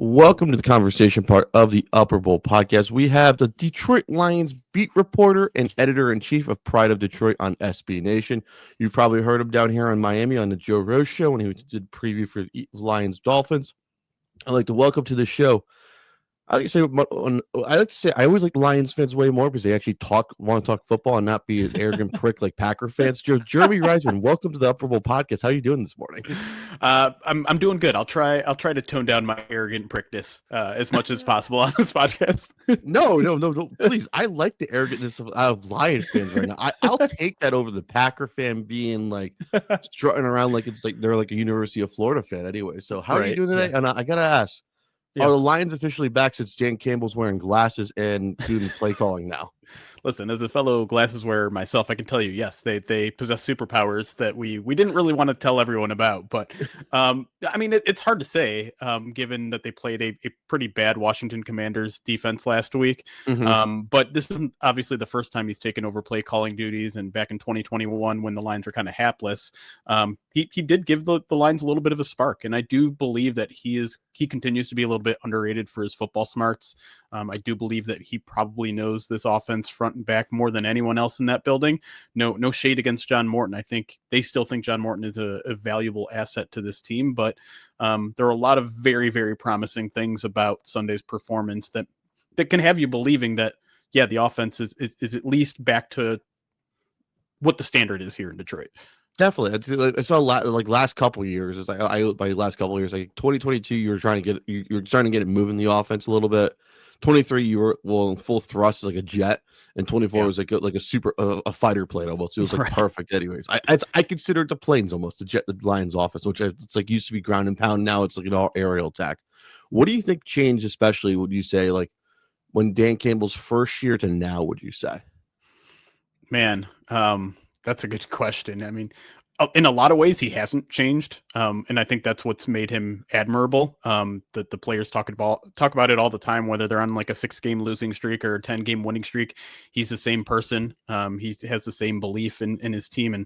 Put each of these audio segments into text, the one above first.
Welcome to the conversation part of the Upper Bowl podcast. We have the Detroit Lions beat reporter and editor-in-chief of Pride of Detroit on SB Nation. You've probably heard him down here in Miami on the Joe Rose Show when he did preview for the Lions Dolphins. I'd like to welcome to the show. I like to say I always like Lions fans way more because they actually want to talk football and not be an arrogant prick like Packer fans. Jeremy Reisman, welcome to the Upper Bowl podcast. How are you doing this morning? I'm doing good. I'll try to tone down my arrogant prickness as much as possible on this podcast. No, please. I like the arrogantness of Lions fans right now. I'll take that over the Packer fan being like strutting around like it's like they're like a University of Florida fan anyway. So how are you doing today? Yeah. And I gotta ask. Yeah. Are the Lions officially back since Dan Campbell's wearing glasses and doing play calling now? Listen, as a fellow glasses wearer myself, I can tell you, yes, they possess superpowers that we didn't really want to tell everyone about. But I mean, it's hard to say, given that they played a pretty bad Washington Commanders defense last week. Mm-hmm. But this isn't obviously the first time he's taken over play calling duties. And back in 2021, when the Lions were kind of hapless, he did give the Lions a little bit of a spark. And I do believe that he continues to be a little bit underrated for his football smarts. I do believe that he probably knows this offense front and back more than anyone else in that building. No shade against John Morton. I think they still think John Morton is a valuable asset to this team, but there are a lot of very, very promising things about Sunday's performance that can have you believing that, yeah, the offense is at least back to what the standard is here in Detroit. Definitely, I saw a lot like last couple of years. It's like by last couple of years, like 2022, you're starting to get it moving the offense a little bit. 23, you were in full thrust like a jet, and 24 was like a super a fighter plane almost. It was like perfect. Anyways, I consider it the planes almost the Lions offense, which it's like used to be ground and pound. Now it's like an all aerial attack. What do you think changed, especially would you say like when Dan Campbell's first year to now? Would you say? Man, that's a good question. I mean, in a lot of ways, he hasn't changed, and I think that's what's made him admirable. That the players talk about it all the time, whether they're on like a 6-game losing streak or a 10-game winning streak. He's the same person. He has the same belief in his team, and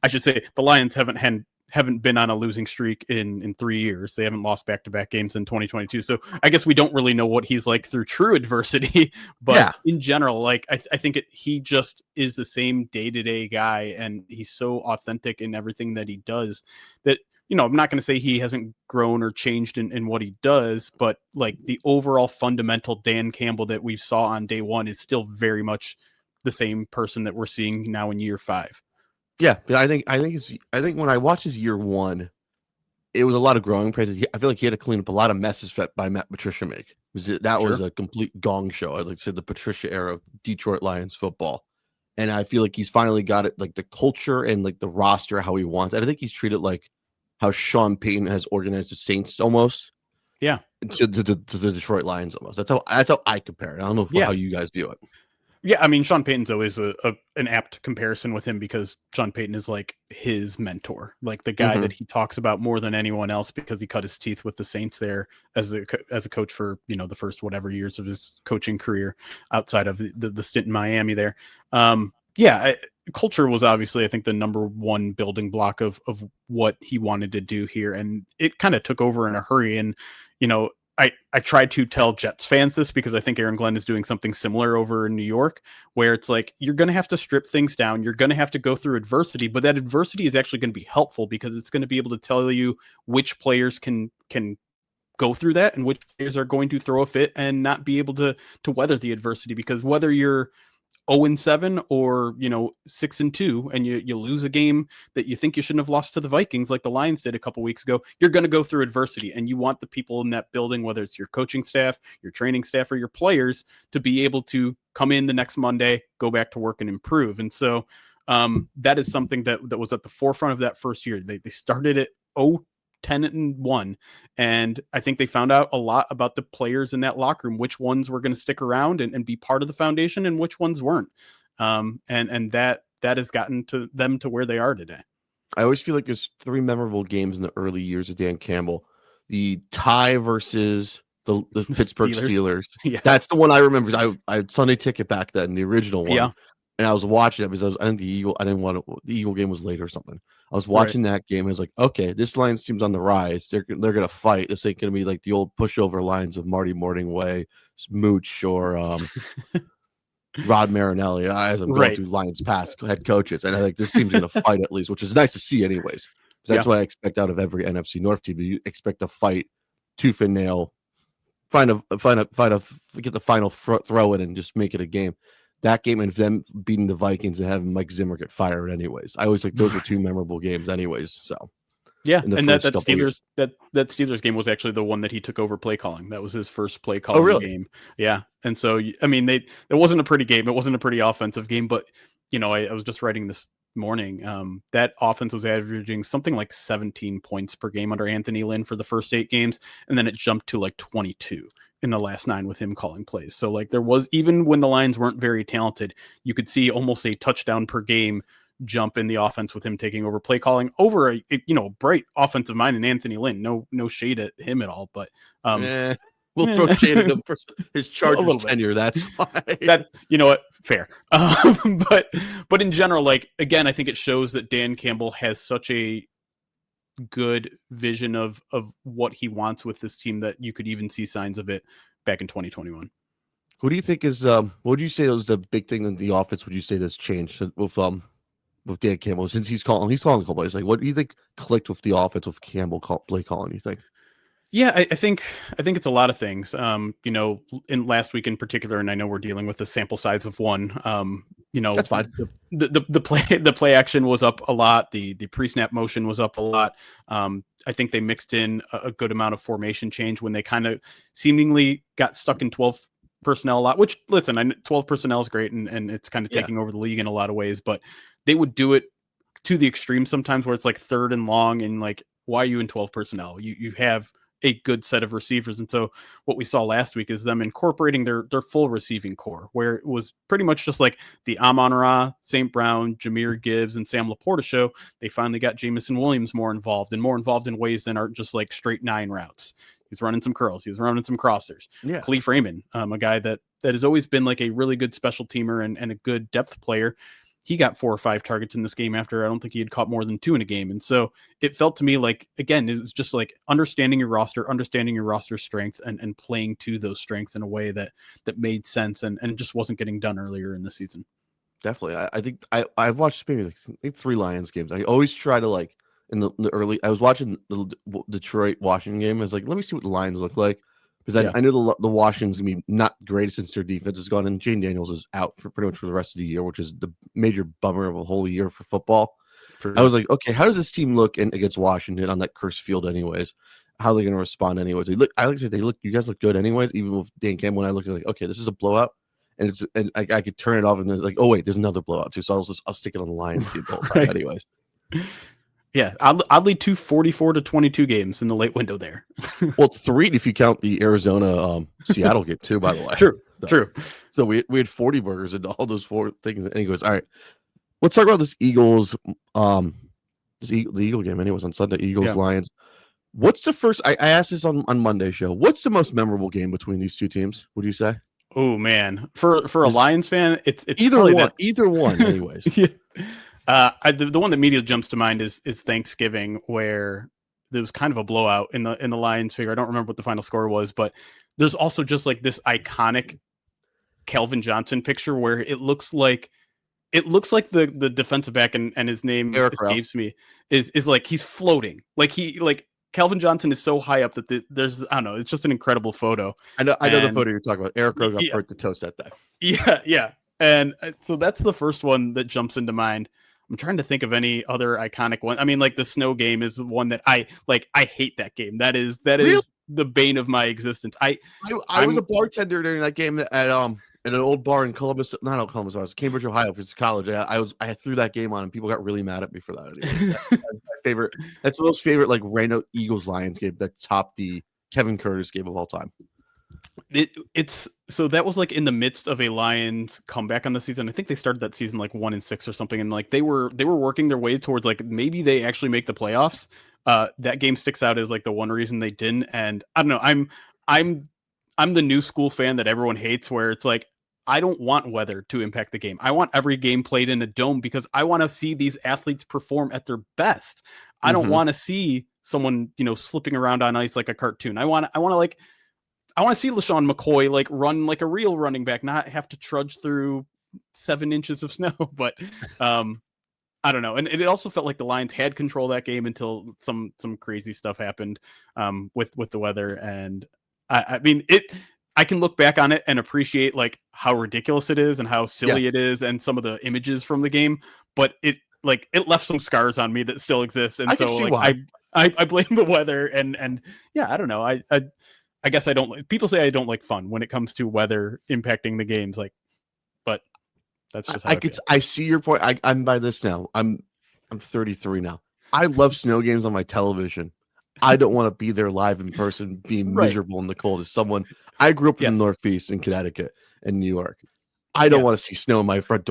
I should say the Lions haven't been on a losing streak in 3 years. They haven't lost back-to-back games in 2022. So I guess we don't really know what he's like through true adversity, but in general, like I think he just is the same day-to-day guy. And he's so authentic in everything that he does that, I'm not going to say he hasn't grown or changed in what he does, but like the overall fundamental Dan Campbell that we saw on day one is still very much the same person that we're seeing now in year 5. Yeah, I think when I watched his year 1, it was a lot of growing pains. I feel like he had to clean up a lot of messes by Matt Patricia make. Was a complete gong show. I like to say the Patricia era of Detroit Lions football, and I feel like he's finally got it, like the culture and like the roster how he wants. And I think he's treated like how Sean Payton has organized the Saints almost. Yeah, to the Detroit Lions almost. That's how I compare it. I don't know how you guys view it. Yeah, I mean, Sean Payton's always an apt comparison with him because Sean Payton is like his mentor, like the guy that he talks about more than anyone else because he cut his teeth with the Saints there as a coach for, the first whatever years of his coaching career outside of the stint in Miami there. Culture was obviously, I think, the number one building block of what he wanted to do here. And it kind of took over in a hurry. And, I tried to tell Jets fans this because I think Aaron Glenn is doing something similar over in New York, where it's like, you're going to have to strip things down. You're going to have to go through adversity, but that adversity is actually going to be helpful because it's going to be able to tell you which players can go through that and which players are going to throw a fit and not be able to weather the adversity. Because whether you're 0-7 or 6-2 and you lose a game that you think you shouldn't have lost to the Vikings like the Lions did a couple weeks ago, you're going to go through adversity, and you want the people in that building, whether it's your coaching staff, your training staff, or your players, to be able to come in the next Monday, go back to work and improve. And so that is something that was at the forefront of that first year. They started at 10-1, and I think they found out a lot about the players in that locker room, which ones were going to stick around and be part of the foundation and which ones weren't. And that has gotten to them to where they are today. I always feel like there's 3 memorable games in the early years of Dan Campbell. The tie versus the Pittsburgh Steelers. Yeah. That's the one I remember. I had Sunday ticket back then, the original one. Yeah. And I was watching it because the Eagle game was late or something. I was watching that game. I was like, okay, this Lions team's on the rise. They're gonna fight. This ain't gonna be like the old pushover lines of Marty Morningway, Smooch, or Rod Marinelli. As I'm going through Lions past head coaches, and I think this team's gonna fight at least, which is nice to see, anyways. That's what I expect out of every NFC North team. You expect to fight tooth and nail, get the final throw in, and just make it a game. That game and them beating the Vikings and having Mike Zimmer get fired anyways. I always like those were two memorable games anyways. So yeah, and that Steelers game was actually the one that he took over play calling. That was his first play calling game. Yeah, and so I mean, it wasn't a pretty game. It wasn't a pretty offensive game, but I was just writing this morning. That offense was averaging something like 17 points per game under Anthony Lynn for the first 8 games, and then it jumped to like 22 in the last 9 with him calling plays. So like there was, even when the Lions weren't very talented, you could see almost a touchdown per game jump in the offense with him taking over play calling over a bright offensive mind in Anthony Lynn. No shade at him at all, but we'll throw shade at him for his Chargers tenure. That's why. That, you know what, fair. But in general, like, again, I think it shows that Dan Campbell has such a good vision of what he wants with this team that you could even see signs of it back in 2021. Who do you think is what would you say was the big thing in the offense? Would you say that's changed with Dan Campbell since he's calling a couple plays? Like, what do you think clicked with the offense with Campbell play calling? You think? Yeah, I think it's a lot of things. In last week in particular, and I know we're dealing with a sample size of one. That's fine. The play action was up a lot. The pre-snap motion was up a lot. I think they mixed in a good amount of formation change when they kind of seemingly got stuck in 12 personnel a lot. Which, listen, 12 personnel is great, and it's kind of taking over the league in a lot of ways. But they would do it to the extreme sometimes, where it's like 3rd and long, and like, why are you in 12 personnel? You have a good set of receivers. And so what we saw last week is them incorporating their full receiving core, where it was pretty much just like the Amon-Ra, St. Brown, Jahmyr Gibbs, and Sam Laporta show. They finally got Jamison Williams more involved in ways than aren't just like straight 9 routes. He was running some curls. He was running some crossers. Yeah. Khalif Raymond, a guy that has always been like a really good special teamer and a good depth player. He got 4 or 5 targets in this game after I don't think he had caught more than 2 in a game. And so it felt to me like, again, it was just like understanding your roster strength and playing to those strengths in a way that made sense and it just wasn't getting done earlier in the season. Definitely. I think I've watched maybe like 3 Lions games. I always try to like in the early, I was watching the Detroit Washington game. I was like, let me see what the Lions look like. Because I knew the Washington's going to be not great since their defense is gone, and Jane Daniels is out for pretty much for the rest of the year, which is the major bummer of a whole year for football. I was like, okay, how does this team look against Washington on that cursed field anyways? How are they going to respond anyways? You guys look good anyways, even with Dan Campbell. When I look at like, okay, this is a blowout, and I could turn it off, and then like, oh wait, there's another blowout too. So I'll stick it on the Lions the whole time anyways. Yeah, oddly 2 44-22 games in the late window there. Well, 3 if you count the Arizona Seattle game too, by the way. True. So we had 40 burgers and all those 4 things. Anyways, all right. Let's talk about this Eagles the Eagle game anyways on Sunday, Lions. What's the first I asked this on Monday's show. What's the most memorable game between these two teams, would you say? Oh man. For a Lions fan, it's either one anyways. Yeah. The one that immediately jumps to mind is Thanksgiving, where there was kind of a blowout in the Lions figure. I don't remember what the final score was, but there's also just like this iconic Calvin Johnson picture where it looks like the defensive back and his name escapes me is like he's floating. Like Calvin Johnson is so high up that there's, I don't know, it's just an incredible photo. I know the photo you're talking about. Eric Rowe got burnt to toast that day. Yeah. And so that's the first one that jumps into mind. I'm trying to think of any other iconic one. I mean, like the snow game is one that I hate that game. That is really? The bane of my existence. I was a bartender during that game at an old bar in Columbus. Not Columbus, I was Cambridge, Ohio, for college. I threw that game on and people got really mad at me for that. That's my favorite. That's my most favorite like random Eagles Lions game that topped the Kevin Curtis game of all time. It's so that was like in the midst of a Lions comeback on the season. I think they started that season like 1-6 or something, and like they were working their way towards like maybe they actually make the playoffs. That game sticks out as like the one reason they didn't. And I don't know, I'm the new school fan that everyone hates, where it's like I don't want weather to impact the game. I want every game played in a dome because I want to see these athletes perform at their best. I don't want to see someone, slipping around on ice like a cartoon. I want to see LaShawn McCoy like run like a real running back, not have to trudge through 7 inches of snow. But I don't know. And it also felt like the Lions had control of that game until some crazy stuff happened with the weather. And I mean, I can look back on it and appreciate like how ridiculous it is and how silly it is and some of the images from the game, but it left some scars on me that still exist. And I so can see like why. I blame the weather and yeah, I don't know. I guess I don't like, people say I don't like fun when it comes to weather impacting the games, like, but that's just how I feel. I see your point. I'm by this now. I'm 33 now. I love snow games on my television. I don't want to be there live in person, being miserable in the cold. As someone, I grew up in the Northeast in Connecticut and New York. I don't want to see snow in my front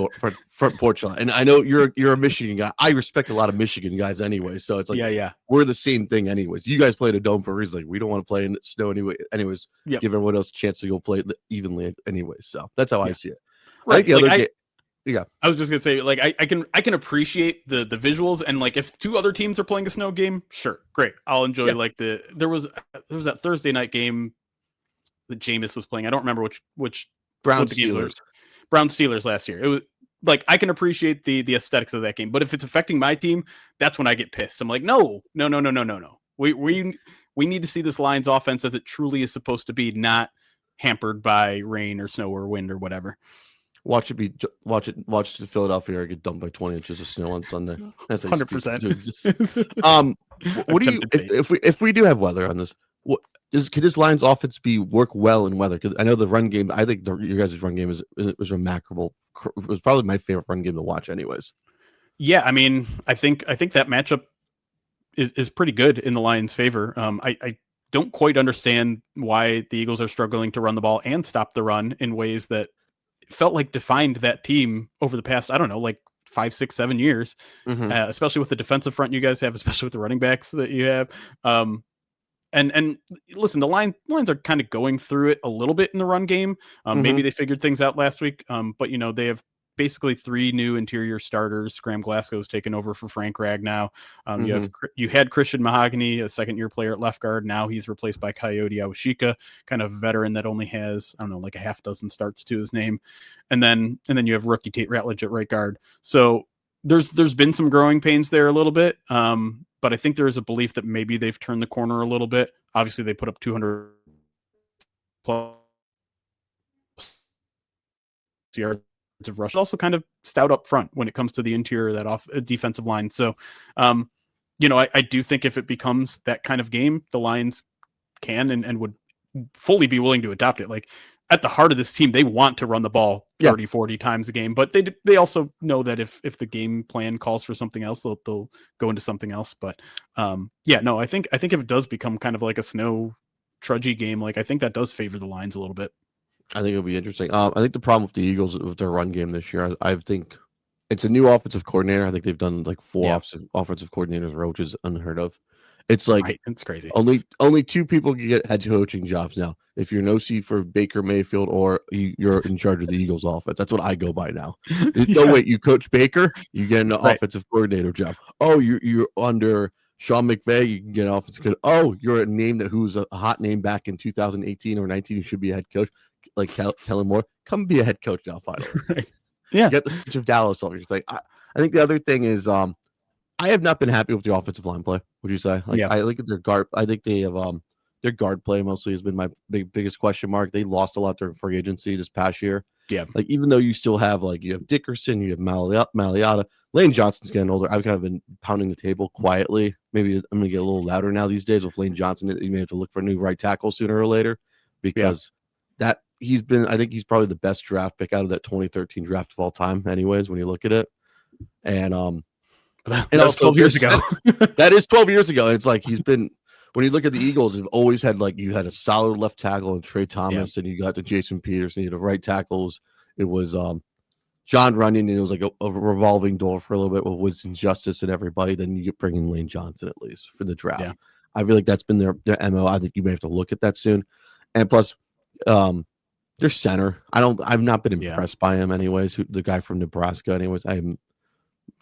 porch line. And I know you're a Michigan guy. I respect a lot of Michigan guys anyway. So it's like, we're the same thing anyways. You guys play in a dome for a reason. Like, we don't want to play in snow anyway. Anyways, give everyone else a chance to go play evenly anyway. So that's how I see it. Right. I think the other game. Yeah, I was just gonna say, like, I can appreciate the visuals, and like if 2 other teams are playing a snow game, sure, great, I'll enjoy. Like there was that Thursday night game that Jameis was playing. I don't remember which Brown Steelers. Brown Steelers last year. It was like I can appreciate the aesthetics of that game, but if it's affecting my team, that's when I get pissed. I'm like, no. We need to see this Lions offense as it truly is supposed to be, not hampered by rain or snow or wind or whatever. Watch the Philadelphia get dumped by 20 inches of snow on Sunday. That's 100%. What do you if we do have weather on this? Could this Lions offense work well in weather? Because I know the run game. I think your guys' run game was remarkable. It was probably my favorite run game to watch, anyways. Yeah, I mean, I think that matchup is pretty good in the Lions' favor. I don't quite understand why the Eagles are struggling to run the ball and stop the run in ways that felt like defined that team over the past, I don't know, like 5, 6, 7 years, especially with the defensive front you guys have, especially with the running backs that you have. And listen, the Lions are kind of going through it a little bit in the run game. Maybe they figured things out last week, but they have basically 3 new interior starters. Graham Glasgow's taken over for Frank Ragnow. You had Christian Mahogany, a second-year player at left guard. Now he's replaced by Coyote Awashika, kind of a veteran that only has, I don't know, like a half dozen starts to his name. And then you have rookie Tate Ratledge at right guard. So there's been some growing pains there a little bit. But I think there is a belief that maybe they've turned the corner a little bit. Obviously, they put up 200 plus yards of rush. Also kind of stout up front when it comes to the interior of that defensive line. So, I do think if it becomes that kind of game, the Lions can and would fully be willing to adopt it. Like, at the heart of this team, they want to run the ball 30, 40 times a game, but they also know that if the game plan calls for something else, they'll go into something else. But I think if it does become kind of like a snow trudgy game, like I think that does favor the Lions a little bit. I think it'll be interesting. I think the problem with the Eagles with their run game this year, I think it's a new offensive coordinator. I think they've done like 4 offensive coordinators, which is unheard of. It's like it's crazy. Only 2 people can get head coaching jobs now. If you're an OC for Baker Mayfield or you're in charge of the Eagles offense, that's what I go by now. No, wait, you coach Baker, you get an offensive coordinator job. Oh, you're under Sean McVay, you can get an offensive coach. Oh, you're a name who's a hot name back in 2018 or 19. You should be a head coach, like Kellen Moore. Come be a head coach now, finally. Yeah, you get the stitch of Dallas over your thing. I think the other thing is I have not been happy with the offensive line play. Would you say? I look at their guard. I think they have their guard play mostly has been my biggest question mark. They lost a lot during free agency this past year. Yeah, like even though you still have you have Dickerson, you have Maliata, Lane Johnson's getting older. I've kind of been pounding the table quietly. Maybe I'm gonna get a little louder now these days with Lane Johnson. You may have to look for a new right tackle sooner or later because that he's been. I think he's probably the best draft pick out of that 2013 draft of all time. Anyways, when you look at it, and and also 12 years ago. That is 12 years ago. And it's like he's been when you look at the Eagles, you've always had you had a solid left tackle and Trey Thomas, and you got the Jason Peters, and you had the right tackles. It was John Runyon, and it was like a revolving door for a little bit with Winston Justice and everybody. Then you get bringing Lane Johnson at least for the draft. Yeah. I feel like that's been their MO. I think you may have to look at that soon. And plus, Their center. I've not been Yeah. impressed by him anyways. The guy from Nebraska anyways. I'm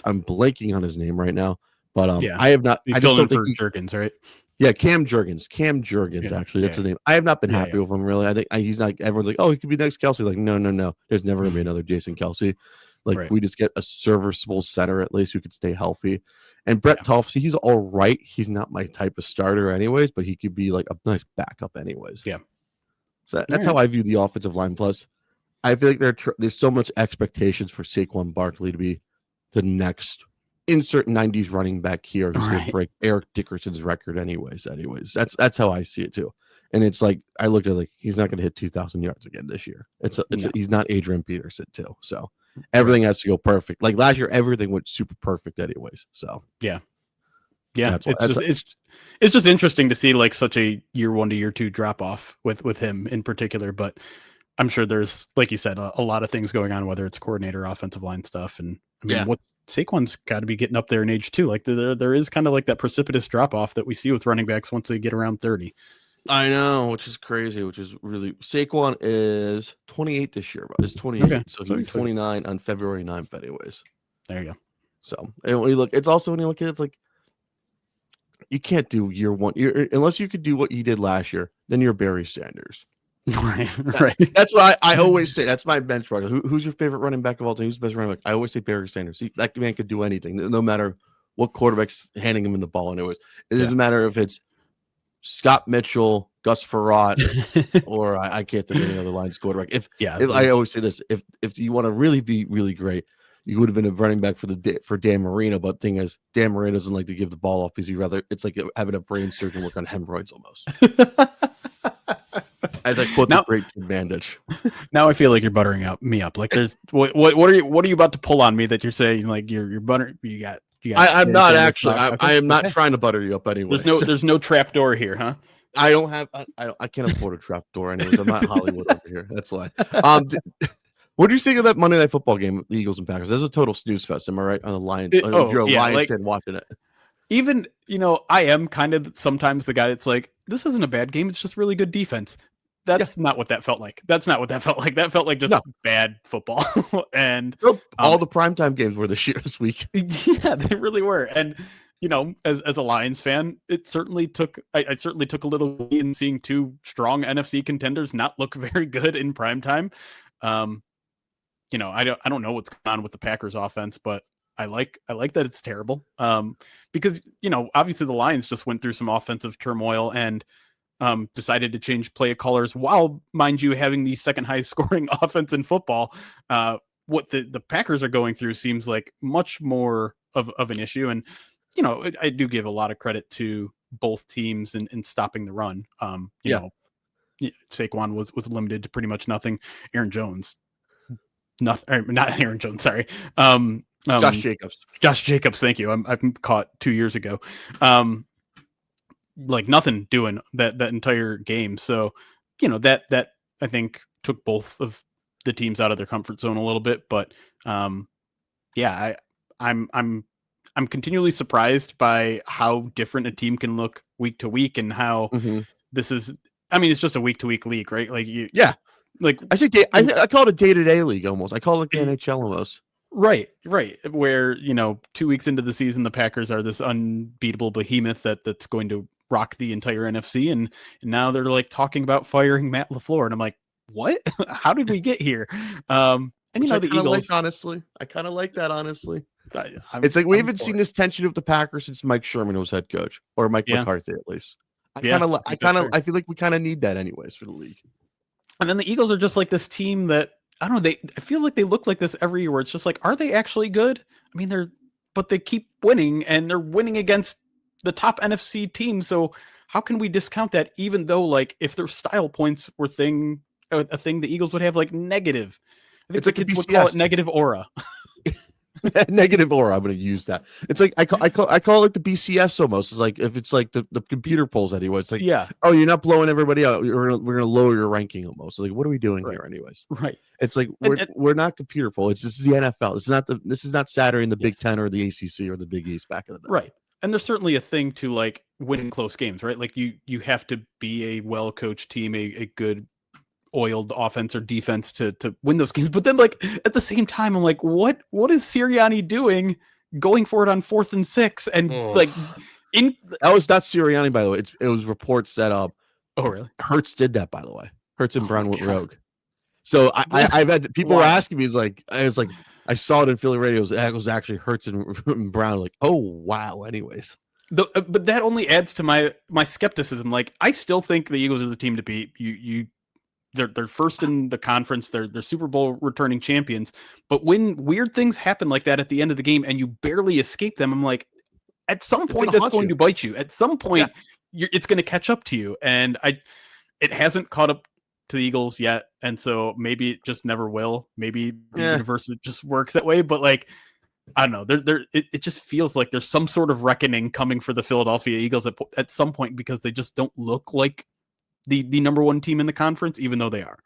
blanking on his name right now, but Yeah. I have not. You I just filled in don't think for Jerkins, right? Yeah, Cam Jurgens. Cam Jurgens, Yeah. actually, that's Yeah. the name. I have not been Yeah. happy with him really. I think he's not. Everyone's like, oh, he could be next Kelsey. Like, no, no, no. There's never gonna be another Jason Kelsey. Like, Right. we just get a serviceable center at least who could stay healthy. And Brett Yeah. Tufts, he's all right. He's not my type of starter, anyways, but he could be like a nice backup, anyways. Yeah. So that's how I view the offensive line. Plus, I feel like there's so much expectations for Saquon Barkley to be the next insert 90s running back here who's going to break Eric Dickerson's record anyways. That's how I see it too. And it's like I looked at he's not going to hit 2,000 yards again this year. He's not Adrian Peterson too. So everything has to go perfect. Like last year, everything went super perfect anyways. So yeah. It's just interesting to see like such a year 1 to year 2 drop off with him in particular. But I'm sure there's, like you said, a lot of things going on, whether it's coordinator, offensive line stuff, and I mean, what Saquon's got to be getting up there in age too. Like there is kind of like that precipitous drop off that we see with running backs once they get around 30. I know, which is crazy. Which is really Saquon is 28 this year. Is 28, Okay. so he's 29 on February 9th, anyways. There you go. So and when you look, it's also when you look at it, it's like you can't do year 1 unless you could do what you did last year. Then you're Barry Sanders. Right. That's what I always say. That's my benchmark. Who's your favorite running back of all time? Who's the best running back? I always say Barry Sanders. That man could do anything, no matter what quarterback's handing him in the ball. Anyways, it doesn't matter if it's Scott Mitchell, Gus Farrat, or I can't think of any other lines quarterback. If I always say this, if you want to really be really great, you would have been a running back for Dan Marino. But the thing is, Dan Marino doesn't like to give the ball off because it's like having a brain surgeon work on hemorrhoids almost. As I quote the great bandage. Now I feel like you're buttering me up. Like there's what are you about to pull on me that you're saying like you're butter you got I'm not actually. I am not trying to butter you up anyway. There's no trap door here, huh? I don't have. I can't afford a trap door anyways. I'm not Hollywood over here. That's why. What do you think of that Monday Night Football game, the Eagles and Packers? That's a total snooze fest. Am I right on the Lions? If you're a Lions fan watching it, even I am kind of sometimes the guy that's like, this isn't a bad game. It's just really good defense. That's not what that felt like. That felt like just bad football. And all the primetime games were this week. Yeah, they really were. And as a Lions fan, it certainly took. I certainly took a little in seeing two strong NFC contenders not look very good in primetime. I don't know what's going on with the Packers offense, but I like that it's terrible. Because obviously the Lions just went through some offensive turmoil and decided to change play colors while, mind you, having the second highest scoring offense in football. What the Packers are going through seems like much more of an issue. And, I do give a lot of credit to both teams in stopping the run. Saquon was limited to pretty much nothing. Aaron Jones, not Aaron Jones. Sorry. Josh Jacobs. Thank you. I'm caught 2 years ago. Like nothing doing that entire game. So, that I think took both of the teams out of their comfort zone a little bit. But I'm continually surprised by how different a team can look week to week and how this is. I mean, it's just a week to week league, right? Like like I say, I call it a day to day league almost. I call it the NHL almost. Right. Where 2 weeks into the season, the Packers are this unbeatable behemoth that's going to rock the entire NFC, and now they're like talking about firing Matt LaFleur, and I'm like, what? How did we get here? And the Eagles. I kind of like that. Honestly, it's like we haven't seen this tension of the Packers since Mike Sherman was head coach, or Mike McCarthy at least. I feel like we kind of need that anyways for the league. And then the Eagles are just like this team that I don't know. I feel like they look like this every year where it's just like, are they actually good? I mean, but they keep winning and they're winning against the top NFC teams. So how can we discount that? Even though like if their style points were a thing, the Eagles would have like negative. I think it's like kids would call it negative aura. Negative aura. I'm going to use that. It's like I call it like the BCS almost. It's like if it's like the computer polls anyway. It's like oh, you're not blowing everybody out. We're gonna lower your ranking almost. Like what are we doing here anyways? Right. It's like we're not computer poll. This is the NFL. This is not Saturday in the Big Ten or the ACC or the Big East back in the day. Right. And there's certainly a thing to like winning close games, right? Like you have to be a well coached team, a good oiled offense or defense to win those games. But then, like, at the same time, I'm like, what is Sirianni doing going for it on 4th and 6? And like, that was not Sirianni, by the way. It was reports that oh really? Hurts did that, by the way. Hurts and Brown went rogue. So I've had people were asking me, I saw it in Philly radio. It was actually Hurts and Brown. Like, oh wow. Anyways, but that only adds to my skepticism. Like, I still think the Eagles are the team to beat. They're first in the conference. They're Super Bowl returning champions. But when weird things happen like that at the end of the game and you barely escape them, I'm like, at some point that's going to bite you. At some point, it's going to catch up to you. And it hasn't caught up to the Eagles yet, and so maybe it just never will. Maybe the universe just works that way. But like, I don't know. It just feels like there's some sort of reckoning coming for the Philadelphia Eagles at some point, because they just don't look like the number one team in the conference, even though they are.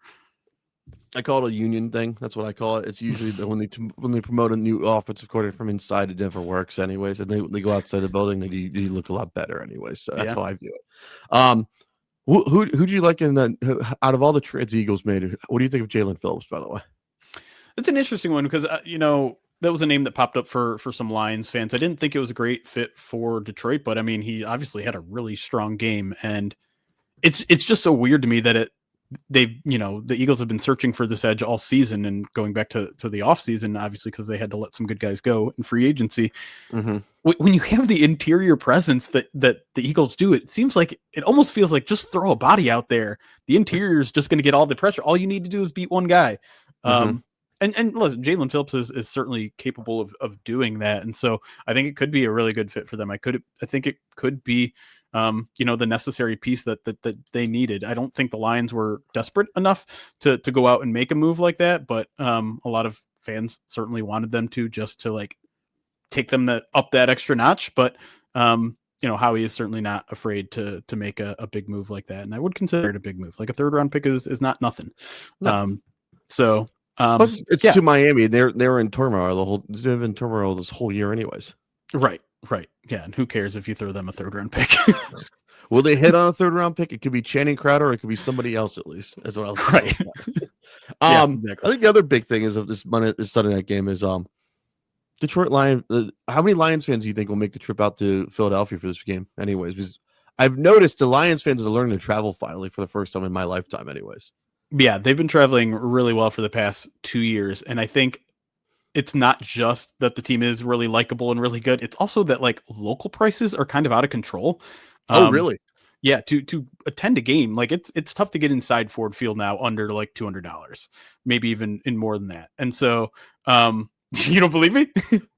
I call it a union thing. That's what I call it. It's usually when they promote a new offensive coordinator from inside, it never works anyways. And they go outside the building, they look a lot better anyways. So that's how I view it. Who do you like out of all the trades the Eagles made? What do you think of Jalen Phillips, by the way? It's an interesting one because that was a name that popped up for some Lions fans. I didn't think it was a great fit for Detroit, but I mean, he obviously had a really strong game, and it's just so weird to me that the Eagles have been searching for this edge all season, and going back to the offseason, obviously, because they had to let some good guys go in free agency. Mm-hmm. When you have the interior presence that the Eagles do, it almost feels like just throw a body out there. The interior is just going to get all the pressure. All you need to do is beat one guy. Mm-hmm. And listen, Jalen Phillips is certainly capable of doing that. And so I think it could be a really good fit for them. I think it could be, the necessary piece that they needed. I don't think the Lions were desperate enough to go out and make a move like that, but a lot of fans certainly wanted them to, just to like take them up that extra notch. But Howie is certainly not afraid to make a big move like that, and I would consider it a big move. Like, a 3rd round pick is not nothing. No. Plus, it's to Miami. They were in turmoil they've been in turmoil this whole year, anyways. Right. Yeah, and who cares if you throw them a 3rd round pick? Will they hit on a 3rd round pick? It could be Channing Crowder, or it could be somebody else, at least. That's what I was right. Exactly. I think the other big thing is of this Sunday night game is Detroit Lions. How many Lions fans do you think will make the trip out to Philadelphia for this game? Anyways, because I've noticed the Lions fans are learning to travel finally for the first time in my lifetime. Anyways, yeah, they've been traveling really well for the past 2 years, and I think it's not just that the team is really likable and really good. It's also that like local prices are kind of out of control. Oh, really? Yeah. To attend a game, like it's tough to get inside Ford Field now under like $200, maybe even in more than that. And so, you don't believe me?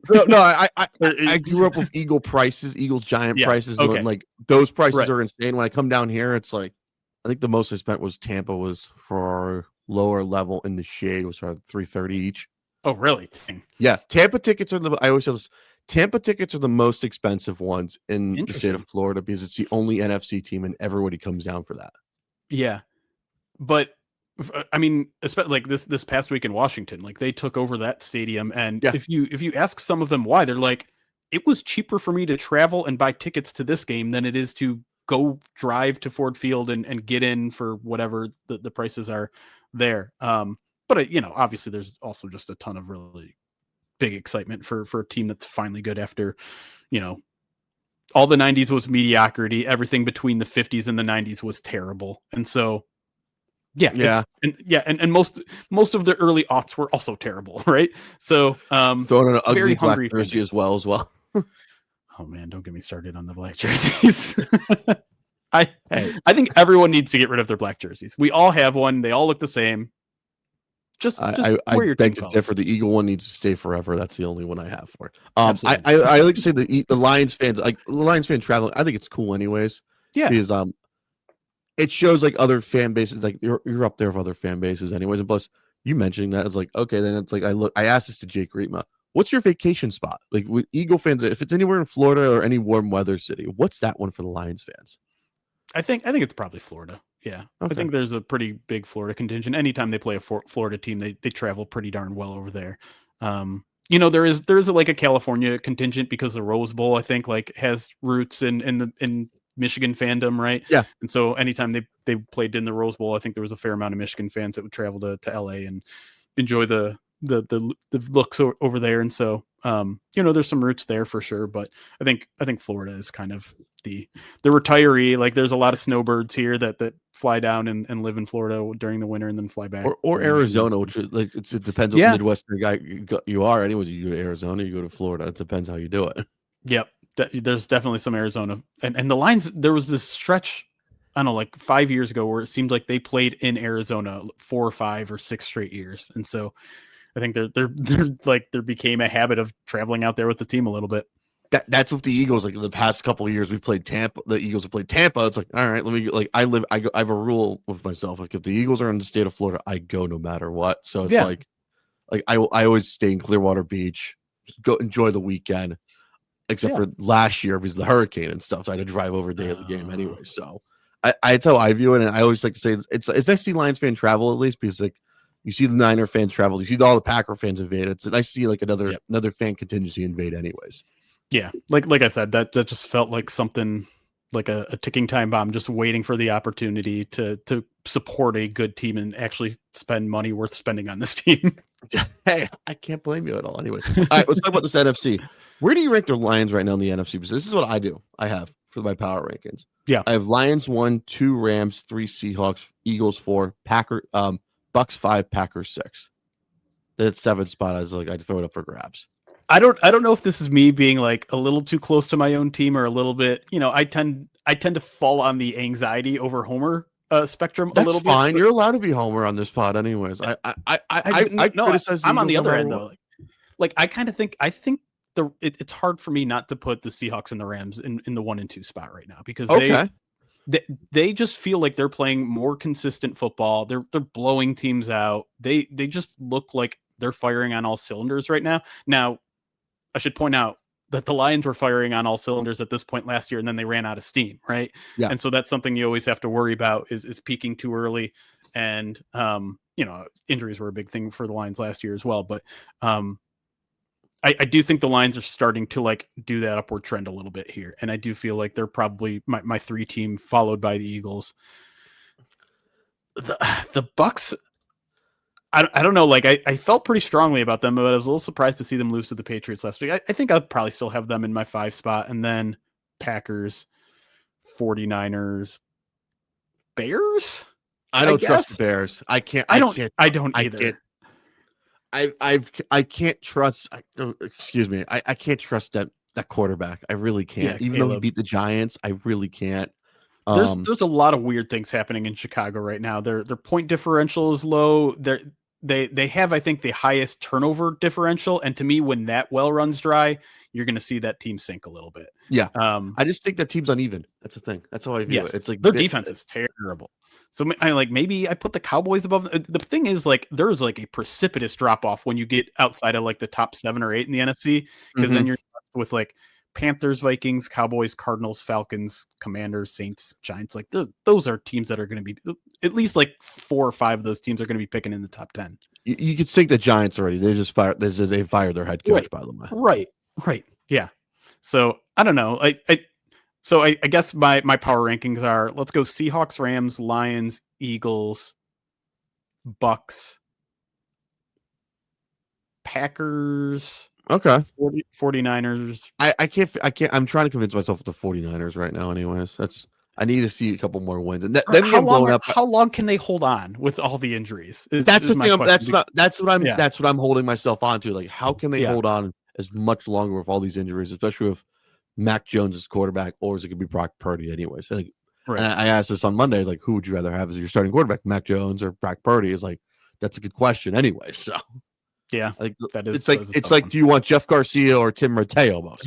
No, I grew up with Eagles Giant prices. Okay. And like those prices are insane. When I come down here, it's like, I think the most I spent was Tampa was for our lower level in the shade was around $330 each. Oh, really? Yeah, Tampa tickets are I always say this. Tampa tickets are the most expensive ones in the state of Florida because it's the only NFC team, and everybody comes down for that. Yeah, but I mean, especially like this past week in Washington, like they took over that stadium, and if you ask some of them why, they're like, it was cheaper for me to travel and buy tickets to this game than it is to go drive to Ford Field and get in for whatever the prices are there. But obviously there's also just a ton of really big excitement for a team that's finally good after, all the 90s was mediocrity. Everything between the 50s and the 90s was terrible. And so, and most of the early aughts were also terrible, right? So, throwing an ugly black jersey as well. Oh man, don't get me started on the black jerseys. I think everyone needs to get rid of their black jerseys. We all have one. They all look the same. I beg to differ. The Eagle one needs to stay forever. That's the only one I have for it. I like to say the Lions fans, like the Lions fan traveling. I think it's cool anyways. Yeah, because it shows like other fan bases. Like you're up there with other fan bases anyways. And plus, you mentioning that, it's like okay. Then it's like I asked this to Jake Rietma. What's your vacation spot? Like with Eagle fans, if it's anywhere in Florida or any warm weather city, what's that one for the Lions fans? I think it's probably Florida. Yeah, okay. I think there's a pretty big Florida contingent. Anytime they play a Florida team, they travel pretty darn well over there. There is like a California contingent because the Rose Bowl, I think, like has roots in Michigan fandom, right? Yeah. And so anytime they played in the Rose Bowl, I think there was a fair amount of Michigan fans that would travel to LA and enjoy the looks over there. And so there's some roots there for sure, but I think Florida is kind of the retiree. Like there's a lot of snowbirds here that fly down and live in Florida during the winter and then fly back. Or Arizona, which is like it depends on the Midwestern guy you are. Anyways, you go to Arizona, you go to Florida. It depends how you do it. Yep. There's definitely some Arizona. And the Lions, there was this stretch, I don't know, like 5 years ago where it seemed like they played in Arizona 4 or 5 or 6 straight years. And so I think there became a habit of traveling out there with the team a little bit. That's with the Eagles. Like the past couple of years, we played Tampa. The Eagles have played Tampa. It's like, all right, let me I have a rule with myself. Like if the Eagles are in the state of Florida, I go no matter what. So it's like I always stay in Clearwater Beach, go enjoy the weekend. Except for last year because of the hurricane and stuff, so I had to drive over day of the game anyway. So that's how I view it, and I always like to say it's nice to see Lions fan travel at least because like you see the Niner fans travel, you see all the Packer fans invade. It's nice to see like another fan contingency invade, anyways. Yeah, like I said, that just felt like something like a ticking time bomb, just waiting for the opportunity to support a good team and actually spend money worth spending on this team. Hey, I can't blame you at all. Anyways, all right, let's talk about this NFC. Where do you rank the Lions right now in the NFC? Because this is what I do. I have for my power rankings. Yeah, I have Lions 1, 2 Rams, 3 Seahawks, Eagles 4, Bucks 5, Packers 6. That 7th spot, I was like, I'd throw it up for grabs. I don't know if this is me being like a little too close to my own team or a little bit. I tend to fall on the anxiety over Homer spectrum a little bit. That's fine. You're allowed to be Homer on this pod, anyways. I criticize. I'm on the other end though. Like I think it's hard for me not to put the Seahawks and the Rams in the 1 and 2 spot right now because they just feel like they're playing more consistent football. They're blowing teams out. They just look like they're firing on all cylinders right now. Now, I should point out that the Lions were firing on all cylinders at this point last year, and then they ran out of steam, right? Yeah. And so that's something you always have to worry about is peaking too early. And, injuries were a big thing for the Lions last year as well. But I do think the Lions are starting to like do that upward trend a little bit here. And I do feel like they're probably my 3 team followed by the Eagles. The Bucks, I don't know. Like I felt pretty strongly about them, but I was a little surprised to see them lose to the Patriots last week. I think I'll probably still have them in my 5 spot, and then Packers, 49ers, Bears. I don't trust the Bears. I don't either. I can't trust. Excuse me. I can't trust that quarterback. I really can't. Even though he beat the Giants, I really can't. There's a lot of weird things happening in Chicago right now. Their point differential is low. They have, I think, the highest turnover differential. And to me, when that well runs dry, you're going to see that team sink a little bit. Yeah. I just think that team's uneven. That's the thing. That's how I view it. It's like their defense is terrible. So maybe I put the Cowboys above. The thing is, like, there's like a precipitous drop off when you get outside of like the top 7 or 8 in the NFC, because then you're with like Panthers, Vikings, Cowboys, Cardinals, Falcons, Commanders, Saints, Giants. Like those are teams that are going to be at least like 4 or 5 of those teams are going to be picking in the top 10. You could sink the Giants already. They just fired. They fired their head coach, by the way. Right. Yeah. So I don't know. I guess my power rankings are: let's go Seahawks, Rams, Lions, Eagles, Bucks, Packers. Okay. 49ers. I can't. I'm trying to convince myself with the 49ers right now. Anyways, I need to see a couple more wins. And how long can they hold on with all the injuries? That's the thing. That's what I'm holding myself onto. Like, how can they hold on as much longer with all these injuries, especially with Mac Jones as quarterback, or is it going to be Brock Purdy anyways? Like, and I asked this on Monday, like, who would you rather have as your starting quarterback, Mac Jones or Brock Purdy? Is like, that's a good question anyway. So. Yeah, like it's like, do you want Jeff Garcia or Tim Rattay almost?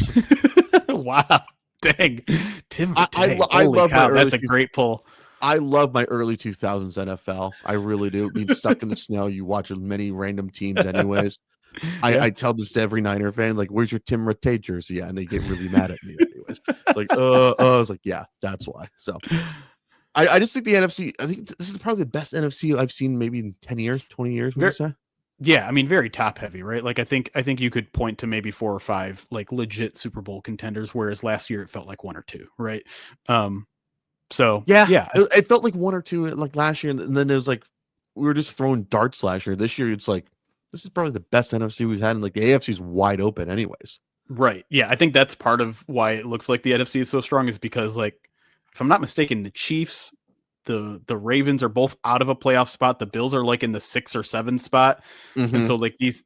Wow, dang, Tim Rattay. I love cow, that's a great pull. I love my early 2000s NFL. I really do. Being stuck in the snow, you watch many random teams, anyways. I tell this to every Niner fan, like, "Where's your Tim Rattay jersey?" And they get really mad at me, anyways. Like, I was like, yeah, that's why. So, I just think the NFC. I think this is probably the best NFC I've seen maybe in 10 years, 20 years. Would you say? Yeah, I mean, very top heavy, right? Like, I think you could point to maybe 4 or 5 like legit Super Bowl contenders, whereas last year it felt like 1 or 2, right? Um, so Yeah, yeah, it felt like 1 or 2 like last year, and then it was like we were just throwing darts last year. This year, it's like this is probably the best NFC we've had, and like the AFC's wide open, anyways. right. Yeah, I think that's part of why it looks like the NFC is so strong is because, like, if I'm not mistaken, the Chiefs, the Ravens are both out of a playoff spot. The Bills are like in the 6 or 7 spot, and Mm-hmm. so like these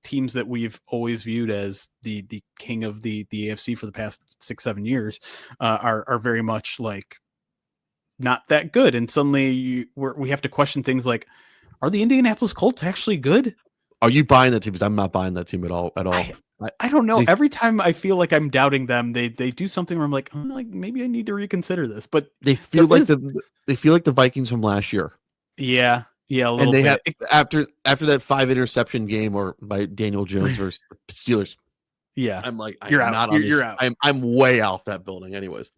teams that we've always viewed as the king of the AFC for the past 6-7 years are very much like not that good, and suddenly we have to question things like, are the Indianapolis Colts actually good? Are you buying that team? Because I'm not buying that team at all. At all. I I don't know. They Every time I feel like I'm doubting them, they do something where I'm like maybe I need to reconsider this. But they there feel like is, the Vikings from last year, yeah, a and little they have bit. after that 5 interception game or by Daniel Jones versus Steelers. Yeah, I'm like I you're am out. not on You're this. out. I'm way off that building. Anyways,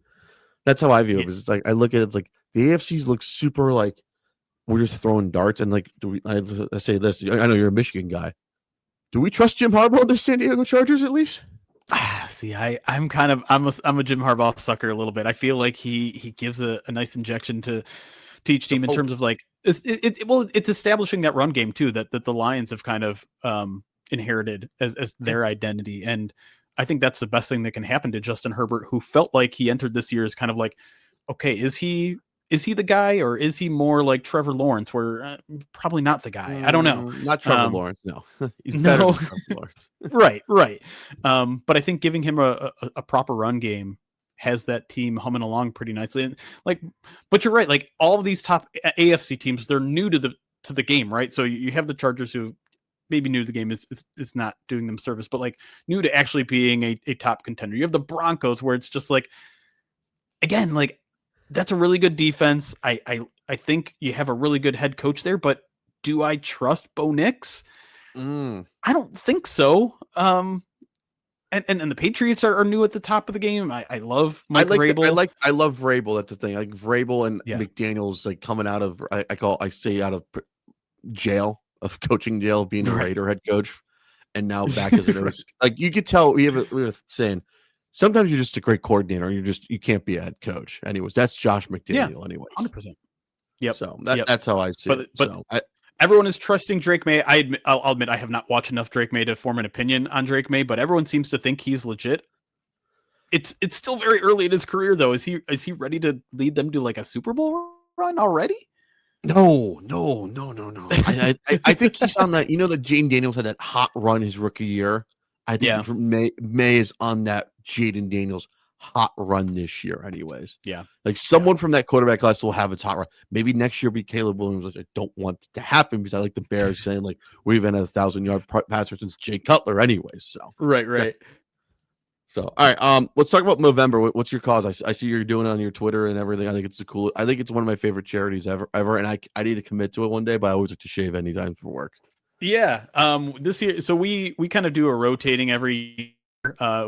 that's how I view it. Yeah. Because it's like I look at it, it's like the AFC looks super like we're just throwing darts and like do we? I say this. I know you're a Michigan guy. Do we trust Jim Harbaugh and the San Diego Chargers at least? See, I'm a Jim Harbaugh sucker a little bit. I feel like he gives a nice injection to each team in Oh, terms of like it's establishing that run game too that the Lions have kind of inherited as their identity, and I think that's the best thing that can happen to Justin Herbert, who felt like he entered this year as kind of like, okay, is he the guy, or is he more like Trevor Lawrence, where probably not the guy? I don't know. not Trevor Um, Lawrence. No, he's better no, than Trevor Lawrence. right. But I think giving him a proper run game has that team humming along pretty nicely. And like, but you're right. Like all of these top AFC teams, they're new to the game, right? So you have the Chargers who maybe new to the game is not doing them service, but like new to actually being a top contender. You have the Broncos where it's just like, again, like that's a really good defense. I think you have a really good head coach there, but do I trust Bo Nix? Mm. I don't think so. And the Patriots are new at the top of the game. I love Mike Vrabel. I love Vrabel. That's the thing. Like Vrabel and Yeah. McDaniel's like coming out of I say out of jail of coaching jail, being a Right. Raider head coach, and now back as an Right. like you could tell we have a saying. Sometimes you're just a great coordinator. You can't be a head coach. Anyways, that's Josh Yeah. McDaniel. Anyways, 100%. Yep. so Yep. that's how I see it. But So everyone is trusting Drake May. I'll admit I have not watched enough Drake May to form an opinion on Drake May, but everyone seems to think he's legit. It's still very early in his career though. Is he ready to lead them to like a Super Bowl run already? no. I think he's on that. You know that Jaden Daniels had that hot run his rookie year. I think Yeah. May is on that Jaden Daniels hot run this year. Anyways, Yeah. like someone from that quarterback class will have its hot run. Maybe next year be Caleb Williams, which I don't want to happen because I like the Bears saying like we've been a 1,000-yard passer since Jay Cutler. Anyways, so Right. so all right. Let's talk about November. What's your cause? I see you're doing it on your Twitter and everything. I think it's I think it's one of my favorite charities ever. And I need to commit to it one day, but I always like to shave anytime for work. Yeah. This year, so we kind of do a rotating every year.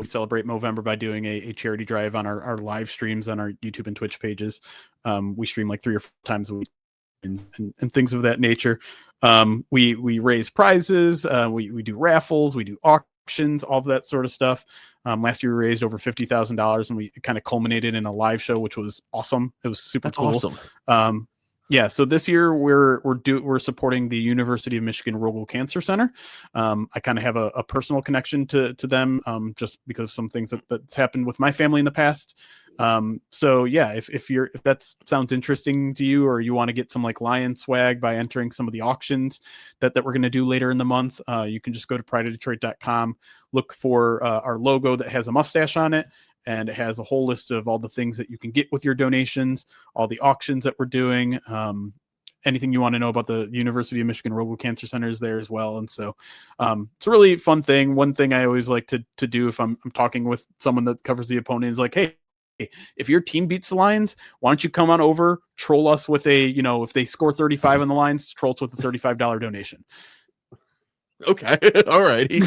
We celebrate November by doing a charity drive on our live streams on our YouTube and Twitch pages. We stream like 3 or 4 times a week and things of that nature. We raise prizes. We do raffles. We do auctions, all of that sort of stuff. Last year we raised over $50,000, and we kind of culminated in a live show, which was awesome. It was super That's cool. awesome. Yeah, so this year we're supporting the University of Michigan Rogel Cancer Center. I kind of have a personal connection to them, just because of some things that's happened with my family in the past. So yeah, if that sounds interesting to you, or you want to get some like Lion swag by entering some of the auctions that we're going to do later in the month, you can just go to prideofdetroit.com, look for our logo that has a mustache on it. And it has a whole list of all the things that you can get with your donations, all the auctions that we're doing, anything you want to know about the University of Michigan Rogel Cancer Center is there as well. And so it's a really fun thing. One thing I always like to do if I'm talking with someone that covers the opponent is like, hey, if your team beats the Lions, why don't you come on over, troll us with if they score 35 on the Lions, troll us with a $35 donation. Okay, all righty.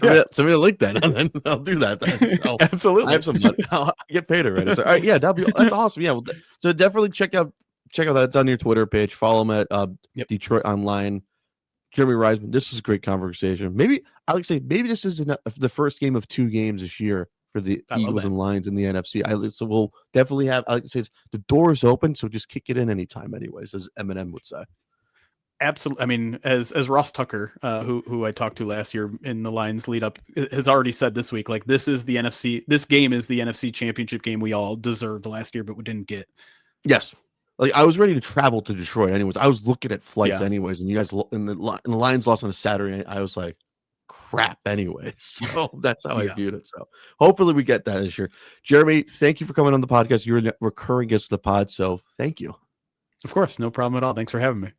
Yeah. Send me a link then, and then I'll do that. Then. So Absolutely. I have some money. I'll get paid already. So all right, yeah, that's awesome. Yeah, well, so definitely check out that. It's on your Twitter page. Follow them at Yep. Detroit Online Jeremy Reisman, this was a great conversation. Maybe I would say maybe this is the first game of 2 games this year for the I love Eagles that. and Lions in the NFC. So we'll definitely have. I like to say the door is open, so just kick it in anytime, anyways, as Eminem would say. Absolutely. I mean, as Ross Tucker, who I talked to last year in the Lions lead up, has already said this week, like this is the NFC. This game is the NFC Championship game we all deserved last year, but we didn't get. Yes. Like I was ready to travel to Detroit anyways. I was looking at flights Yeah. anyways, and you guys and the Lions lost on a Saturday. I was like, crap anyways. So that's how I viewed it. So hopefully we get that this year. Jeremy, thank you for coming on the podcast. You're a recurring guest of the pod, so thank you. Of course, no problem at all. Thanks for having me.